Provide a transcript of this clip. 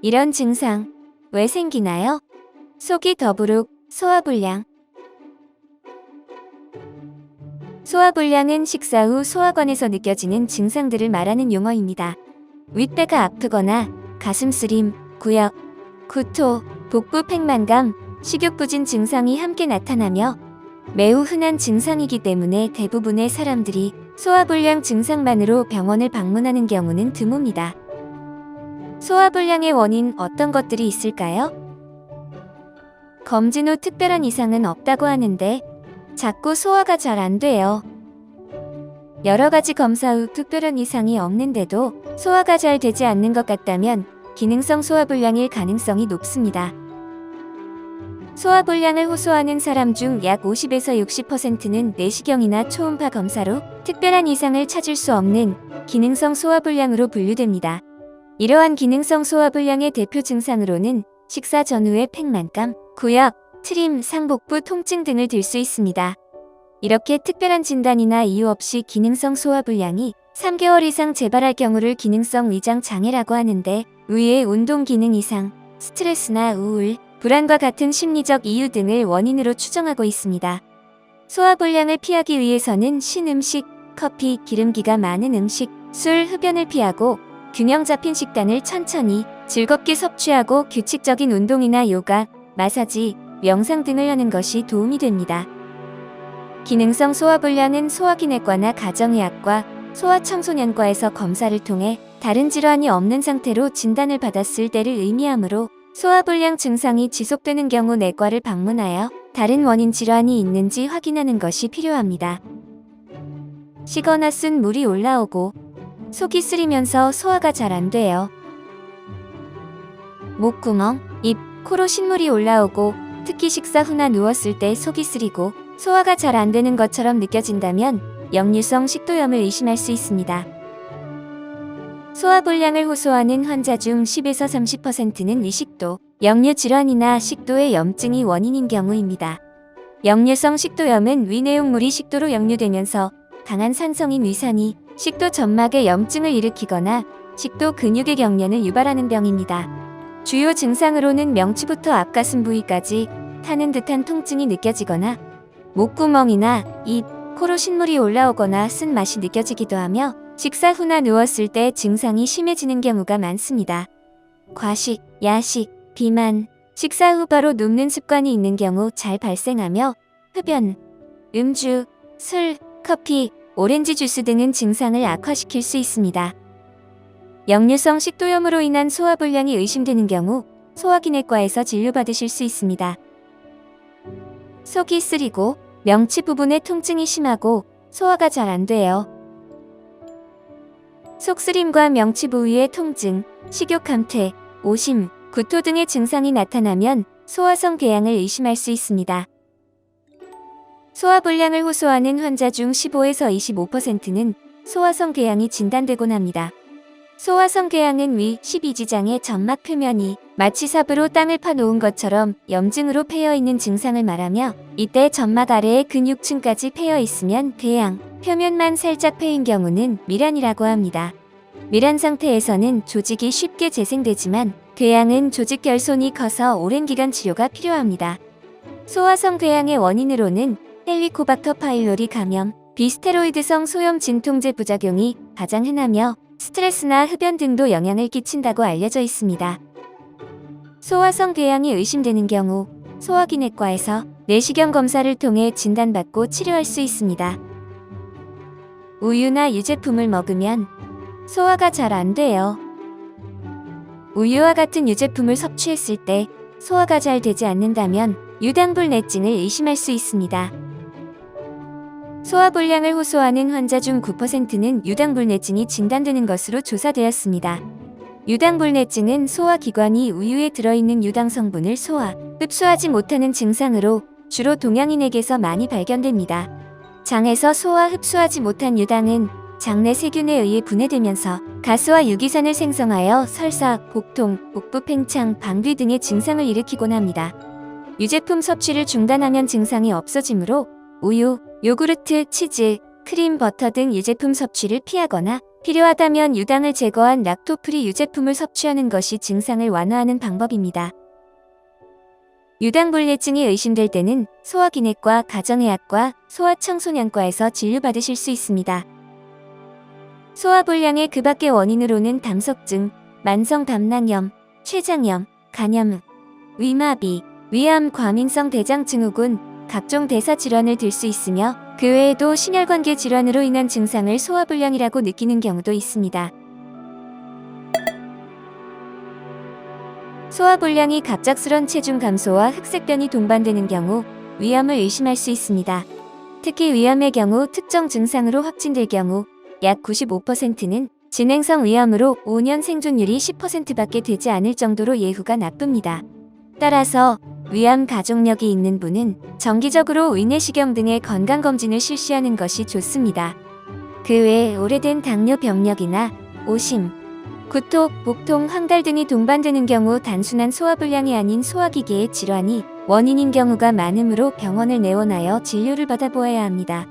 이런 증상 왜 생기나요? 속이 더부룩, 소화불량. 소화불량은 식사 후 소화관에서 느껴지는 증상들을 말하는 용어입니다. 윗배가 아프거나 가슴 쓰림, 구역, 구토, 복부 팽만감, 식욕부진 증상이 함께 나타나며 매우 흔한 증상이기 때문에 대부분의 사람들이 소화불량 증상만으로 병원을 방문하는 경우는 드뭅니다. 소화불량의 원인 어떤 것들이 있을까요? 검진 후 특별한 이상은 없다고 하는데 자꾸 소화가 잘 안 돼요. 여러 가지 검사 후 특별한 이상이 없는데도 소화가 잘 되지 않는 것 같다면 기능성 소화불량일 가능성이 높습니다. 소화불량을 호소하는 사람 중 약 50에서 60%는 내시경이나 초음파 검사로 특별한 이상을 찾을 수 없는 기능성 소화불량으로 분류됩니다. 이러한 기능성 소화불량의 대표 증상으로는 식사 전후의 팽만감, 구역, 트림, 상복부 통증 등을 들 수 있습니다. 이렇게 특별한 진단이나 이유 없이 기능성 소화불량이 3개월 이상 재발할 경우를 기능성 위장 장애라고 하는데 위의 운동 기능 이상, 스트레스나 우울, 불안과 같은 심리적 이유 등을 원인으로 추정하고 있습니다. 소화불량을 피하기 위해서는 신 음식, 커피, 기름기가 많은 음식, 술, 흡연을 피하고 균형 잡힌 식단을 천천히 즐겁게 섭취하고 규칙적인 운동이나 요가, 마사지, 명상 등을 하는 것이 도움이 됩니다. 기능성 소화불량은 소화기내과나 가정의학과, 소아청소년과에서 검사를 통해 다른 질환이 없는 상태로 진단을 받았을 때를 의미하므로 소화불량 증상이 지속되는 경우 내과를 방문하여 다른 원인 질환이 있는지 확인하는 것이 필요합니다. 쉬거나 쓴 물이 올라오고 속이 쓰리면서 소화가 잘 안 돼요. 목구멍, 입, 코로 신물이 올라오고 특히 식사 후나 누웠을 때 속이 쓰리고 소화가 잘 안 되는 것처럼 느껴진다면 역류성 식도염을 의심할 수 있습니다. 소화불량을 호소하는 환자 중 10에서 30%는 위식도, 역류 질환이나 식도의 염증이 원인인 경우입니다. 역류성 식도염은 위내용물이 식도로 역류되면서 강한 산성인 위산이 식도 점막에 염증을 일으키거나 식도 근육의 경련을 유발하는 병입니다. 주요 증상으로는 명치부터 앞가슴 부위까지 타는 듯한 통증이 느껴지거나 목구멍이나 입, 코로 신물이 올라오거나 쓴맛이 느껴지기도 하며 식사 후나 누웠을 때 증상이 심해지는 경우가 많습니다. 과식, 야식, 비만, 식사 후 바로 눕는 습관이 있는 경우 잘 발생하며 흡연, 음주, 술, 커피, 오렌지 주스 등은 증상을 악화시킬 수 있습니다. 역류성 식도염으로 인한 소화불량이 의심되는 경우 소화기내과에서 진료받으실 수 있습니다. 속이 쓰리고 명치 부분에 통증이 심하고 소화가 잘 안 돼요. 속쓰림과 명치 부위의 통증, 식욕 감퇴, 오심, 구토 등의 증상이 나타나면 소화성 궤양을 의심할 수 있습니다. 소화불량을 호소하는 환자 중 15에서 25%는 소화성 궤양이 진단되곤 합니다. 소화성 궤양은 위 12지장의 점막 표면이 마치 삽으로 땅을 파놓은 것처럼 염증으로 패여 있는 증상을 말하며 이때 점막 아래의 근육층까지 패여 있으면 궤양, 표면만 살짝 패인 경우는 밀환이라고 합니다. 밀환 상태에서는 조직이 쉽게 재생되지만 궤양은 조직 결손이 커서 오랜 기간 치료가 필요합니다. 소화성 궤양의 원인으로는 헬리코박터 파일로리 감염, 비스테로이드성 소염 진통제 부작용이 가장 흔하며 스트레스나 흡연 등도 영향을 끼친다고 알려져 있습니다. 소화성 궤양이 의심되는 경우 소화기내과에서 내시경 검사를 통해 진단받고 치료할 수 있습니다. 우유나 유제품을 먹으면 소화가 잘 안 돼요. 우유와 같은 유제품을 섭취했을 때 소화가 잘 되지 않는다면 유당불내증을 의심할 수 있습니다. 소화불량을 호소하는 환자 중 9%는 유당불내증이 진단되는 것으로 조사되었습니다. 유당불내증은 소화기관이 우유에 들어있는 유당 성분을 흡수하지 못하는 증상으로 주로 동양인에게서 많이 발견됩니다. 장에서 흡수하지 못한 유당은 장내 세균에 의해 분해되면서 가스와 유기산을 생성하여 설사, 복통, 복부 팽창, 방귀 등의 증상을 일으키곤 합니다. 유제품 섭취를 중단하면 증상이 없어지므로 우유, 요구르트, 치즈, 크림, 버터 등 유제품 섭취를 피하거나 필요하다면 유당을 제거한 락토프리 유제품을 섭취하는 것이 증상을 완화하는 방법입니다. 유당불내증이 의심될 때는 소화기내과, 가정의학과, 소아청소년과에서 진료받으실 수 있습니다. 소화불량의 그 밖의 원인으로는 담석증, 만성담낭염, 췌장염, 간염, 위마비, 위암, 과민성 대장증후군, 각종 대사질환을 들 수 있으며 그 외에도 심혈관계 질환으로 인한 증상을 소화불량이라고 느끼는 경우도 있습니다. 소화불량이 갑작스런 체중 감소와 흑색변이 동반되는 경우 위암을 의심할 수 있습니다. 특히 위암의 경우 특정 증상으로 확진될 경우 약 95%는 진행성 위암으로 5년 생존율이 10%밖에 되지 않을 정도로 예후가 나쁩니다. 따라서 위암 가족력이 있는 분은 정기적으로 위내시경 등의 건강검진을 실시하는 것이 좋습니다. 그 외에 오래된 당뇨 병력이나 오심, 구토, 복통, 황달 등이 동반되는 경우 단순한 소화불량이 아닌 소화기계의 질환이 원인인 경우가 많으므로 병원을 내원하여 진료를 받아보아야 합니다.